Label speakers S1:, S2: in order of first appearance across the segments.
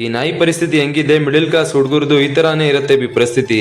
S1: ಈ ನಾಯಿ ಪರಿಸ್ಥಿತಿ ಹೆಂಗಿದೆ? ಮಿಡಿಲ್ ಕ್ಲಾಸ್ ಹುಡುಗರದು ಈ ತರಾನೇ ಇರುತ್ತೆ ಪರಿಸ್ಥಿತಿ.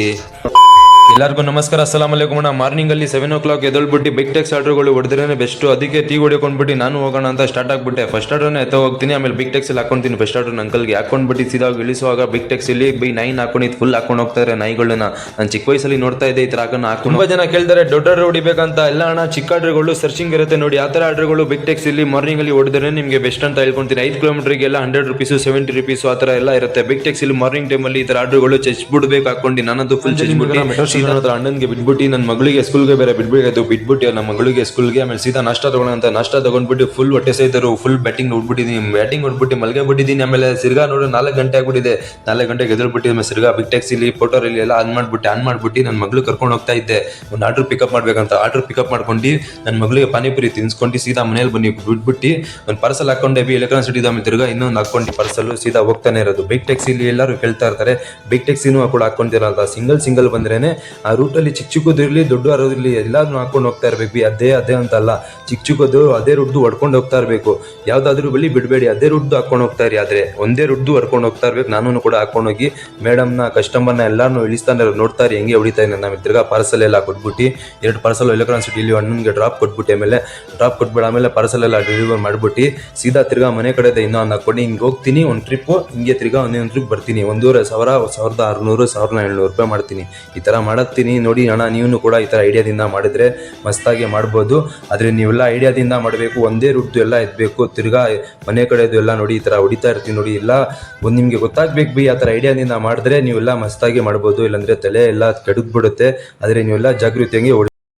S1: ಎಲ್ಲರಿಗೂ ನಮಸ್ಕಾರ, ಅಸ್ಸಲಾಂ ಅಲೈಕುಮ್. ಮಾರ್ನಿಂಗ್ ಅಲ್ಲಿ 7 o'clock ಎದಳ್ಬಿಟ್ಟು ಬಿಗ್ ಟೆಕ್ಸ್ ಆರ್ಡರ್ಗಳು ಹೊಡೆದ್ರೇನೆ ಬೆಸ್ಟ್. ಅದಕ್ಕೆ ಟೀ ಹೊಡ್ಕೊಂಡ್ಬಿಟ್ಟು ನಾನು ಹೋಗೋಣ ಅಂತ ಸ್ಟಾರ್ಟ್ ಆಗ್ಬಿಟ್ಟೆ. ಫಸ್ಟ್ ಆರ್ಡರ್ನ ಎತ್ತ ಹೋಗ್ತೀನಿ, ಆಮೇಲೆ ಬಿಗ್ ಟೆಕ್ಸ್ ಅಲ್ಲಿ ಹಾಕೊಂತೀನಿ. ಫಸ್ಟ್ ಆರ್ಡರ್ ಅಂಕಲ್ಗೆ ಹಾಕೊಂಡ್ಬಿಟ್ಟು ಸೀದಾ ಇಳಿಸುವಾಗ ಬಿಗ್ ಟೆಕ್ಸ್ ಇಲ್ಲಿ B9 ಹಾಕೊಂಡು ಫುಲ್ ಹಾಕೊಂಡು ಹೋಗ್ತಾರೆ ನಾಯಿಗಳನ್ನ. ನಾನು ಚಿಕ್ಕ ವಯಸ್ಸಲ್ಲಿ ನೋಡ್ತಾ ಇದ್ದೆ ಈ ತರ ಹಾಕೊಂಡು. ತುಂಬಾ ಜನ ಕೇಳ್ತಾರೆ ದೊಡ್ಡ ಆರ್ಡರ್ ಹೊಡಿಬೇಕಂತ. ಎಲ್ಲ ಅಣ್ಣ, ಚಿಕ್ಕ ಆರ್ಡರ್ಗಳು ಸರ್ಚಿಂಗ್ ಇರುತ್ತೆ ನೋಡಿ, ಆ ತರ ಆರ್ಡರ್ಗಳು ಬಿಗ್ ಟೆಕ್ಸ್ ಇಲ್ಲಿ ಮಾರ್ನಿಂಗ್ ಅಲ್ಲಿ ಹೊಡೆದ್ರೆ ನಿಮಗೆ ಬೆಸ್ಟ್ ಅಂತ ಹೇಳ್ಕೊಂತೀನಿ. 5 ಕಿಲೋಮೀಟರ್ಗೆಲ್ಲ 100 rupees 70 rupees ಆ ತರ ಎಲ್ಲ ಇರುತ್ತೆ. ಬಿಗ್ ಟೆಕ್ಸ್ ಇಲ್ಲಿ ಮಾರ್ನಿಂಗ್ ಟೈಮ್ ಅಲ್ಲಿ ಈ ತರ ಆರ್ಡರ್ಗಳು ಚೆಚ್ ಬಿಡ್ಬೇಕು ಹಾಕೊಂಡು. ನಾನಂತೂ ಫುಲ್ ಚೆಚ್ ಅಣ್ಣನ್ಗೆ ಬಿಟ್ಬಿಟ್ಟು ನನ್ನ ಮಗಳಿಗೆ ಸ್ಕೂಲ್ಗೆ ಬೇರೆ ಬಿಟ್ಬಿಟ್ಟು ನಮ್ಮ ಮಗಳಿಗೆ ಸ್ಕೂಲ್ಗೆ, ಆಮೇಲೆ ಸೀದಾ ನಾಷ್ಟ ತಗೋಣ ಅಂತ ನಾಷ್ಟ ತಗೊಂಡ್ಬಿಟ್ಟು ಫುಲ್ ಹೊಟ್ಟೆ ಸೈತರು ಫುಲ್ ಬ್ಯಾಟಿಂಗ್ ಹೊಡ್ಬಿಟ್ಟು ಮಲ್ಗೆ ಬಿಟ್ಟಿದ್ದೀನಿ. ಆಮೇಲೆ ಸಿರ್ಗಾ ನೋಡು 4 ಗಂಟೆ ಆಗ್ಬಿಟ್ಟಿದೆ. 4 ಗಂಟೆಗೆ ಎದ್ಬಿಟ್ಟು ಆಮೇಲೆ ಸಿರ್ಗಾ ಬಿಗ್ ಟ್ಯಾಕ್ಸಿ ಇಲ್ಲಿ ಪೋಟೋರಲ್ಲಿ ಎಲ್ಲ ಆನ್ ಮಾಡ್ಬಿಟ್ಟು ನನ್ನ ಮಗಳು ಕರ್ಕೊಂಡು ಹೋಗ್ತಾ ಇದ್ದೆ. ಒಂದು ಆರ್ಡರ್ ಪಿಕಪ್ ಮಾಡ್ಬೇಕಂತ. ಆರ್ಡರ್ ಪಿಕಪ್ ಮಾಡ್ಕೊಂಡು ನನ್ನ ಮಗಳಿಗೆ ಪಾನಿಪುರಿ ತಿನ್ಸ್ಕೊಂಡು ಸೀದಾ ಮನೇಲಿ ಬನ್ನಿ ಬಿಟ್ಬಿಟ್ಟು ಒಂದು ಪಾರ್ಸಲ್ ಹಾಕೊಂಡೆ ಎಲೆಕ್ಟ್ರಾನ್ ಸಿಟಿ. ಆಮೇಲೆ ತಿರ್ಗಾ ಇನ್ನೊಂದು ಹಾಕೊಂಡು ಪಾರ್ಸಲ್ ಸೀದಾ ಹೋಗ್ತಾನೆ ಇರೋದು. ಬಿಗ್ ಟ್ಯಾಕ್ಸಿಲಿ ಎಲ್ಲರೂ ಕೇಳ್ತಾ ಇರ್ತಾರೆ ಬಿಗ್ ಟ್ಯಾಕ್ಸಿನೂ ಕೂಡ ಹಾಕೊಂಡಿರಲ್ಲ, ಸಿಂಗಲ್ ಬಂದ್ರೇನೆ ಆ ರೂಟಲ್ಲಿ ಚಿಕ್ಕದಿರ್ಲಿ ದೊಡ್ಡ ಇರಲಿ ಎಲ್ಲಾದ್ರೂ ಹಾಕೊಂಡು ಹೋಗ್ತಾ ಇರ್ಬೇಕು. ಅದೇ ಅಂತ ಅಲ್ಲ, ಚಿಕ್ಕದು ಅದೇ ರುಡ್ದು ಹೊಡ್ಕೊಂಡು ಹೋಗ್ತಾ ಇರ್ಬೇಕು. ಯಾವ್ದಾದ್ರು ಬಳಿ ಬಿಡಬೇಡಿ, ಅದೇ ರುಡ್ದು ಹಾಕೊಂಡು ಹೋಗ್ತಾ ಇರಿ. ಆದ್ರೆ ಒಂದೇ ರುಡ್ದು ಹೊಡ್ಕೊಂಡು ಹೋಗ್ತಾ ಇರ್ಬೇಕು. ನಾನು ಕೂಡ ಹಾಕೊಂಡೋಗಿ ಮೇಡಮ್ನ ಕಸ್ಟಮರ್ನ ಎಲ್ಲಾನು ಇಳಿಸ್ತಾನೆ ನೋಡ್ತಾ ಇರಿ ಹೆಂಗೆ ಹೊಡಿತಾ ಇದ್ದೀನಿ. ನಾವು ತಿರ್ಗಾ ಪಾರ್ಸಲ್ ಎಲ್ಲ ಕೊಟ್ಬಿಟ್ಟು 2 ಪಾರ್ಸಲ್ ಎಲೆಕ್ಟ್ರಾನ್ ಸಿಟಿಲಿ ಅಣ್ಣನಿಗೆ ಡ್ರಾಪ್ ಕೊಟ್ಬಿಟ್ಟು ಆಮೇಲೆ ಪಾರ್ಸಲ್ ಎಲ್ಲ ಡೆಲಿವರ್ ಮಾಡ್ಬಿಟ್ಟು ಸೀದಾ ತಿರ್ಗಾ ಮನೆ ಕಡೆ ಇನ್ನೊಂದು ಹಾಕೊಂಡು ಹಿಂಗೆ ಹೋಗ್ತೀನಿ. ಒಂದು ಟ್ರಿಪ್ ಹಿಂಗೆ ತಿರ್ಗಾ ಒಂದೊಂದು ಟ್ರಿಪ್ ಬರ್ತೀನಿ. 1,500 1,600 1,700 ರೂಪಾಯಿ ಮಾಡ್ತೀನಿ. ಈ ತರ ಮಾಡತ್ತೀನಿ ನೋಡಿ ಅಣ್ಣ. ನೀವು ಕೂಡ ಈ ತರ ಐಡಿಯಾದಿಂದ ಮಾಡಿದ್ರೆ ಮಸ್ತಾಗಿ ಮಾಡ್ಬೋದು. ಆದ್ರೆ ನೀವೆಲ್ಲ ಐಡಿಯಾದಿಂದ ಮಾಡಬೇಕು. ಒಂದೇ ರುಡ್ದು ಎಲ್ಲ ಎದ್ಬೇಕು. ತಿರ್ಗಾ ಮನೆ ಕಡೆದು ಎಲ್ಲ ನೋಡಿ ಈ ತರ ಹೊಡಿತಾ ಇರ್ತೀನಿ ನೋಡಿ. ಎಲ್ಲ ಒಂದು ನಿಮ್ಗೆ ಗೊತ್ತಾಗ್ಬೇಕು ಆ ತರ ಐಡಿಯಾದಿಂದ ಮಾಡಿದ್ರೆ ನೀವೆಲ್ಲ ಮಸ್ತಾಗಿ ಮಾಡ್ಬೋದು. ಇಲ್ಲಾಂದ್ರೆ ತಲೆ ಎಲ್ಲ ಕೆಡದ್ಬಿಡುತ್ತೆ. ಆದ್ರೆ ನೀವೆಲ್ಲ ಜಾಗೃತಿಯಾಗಿ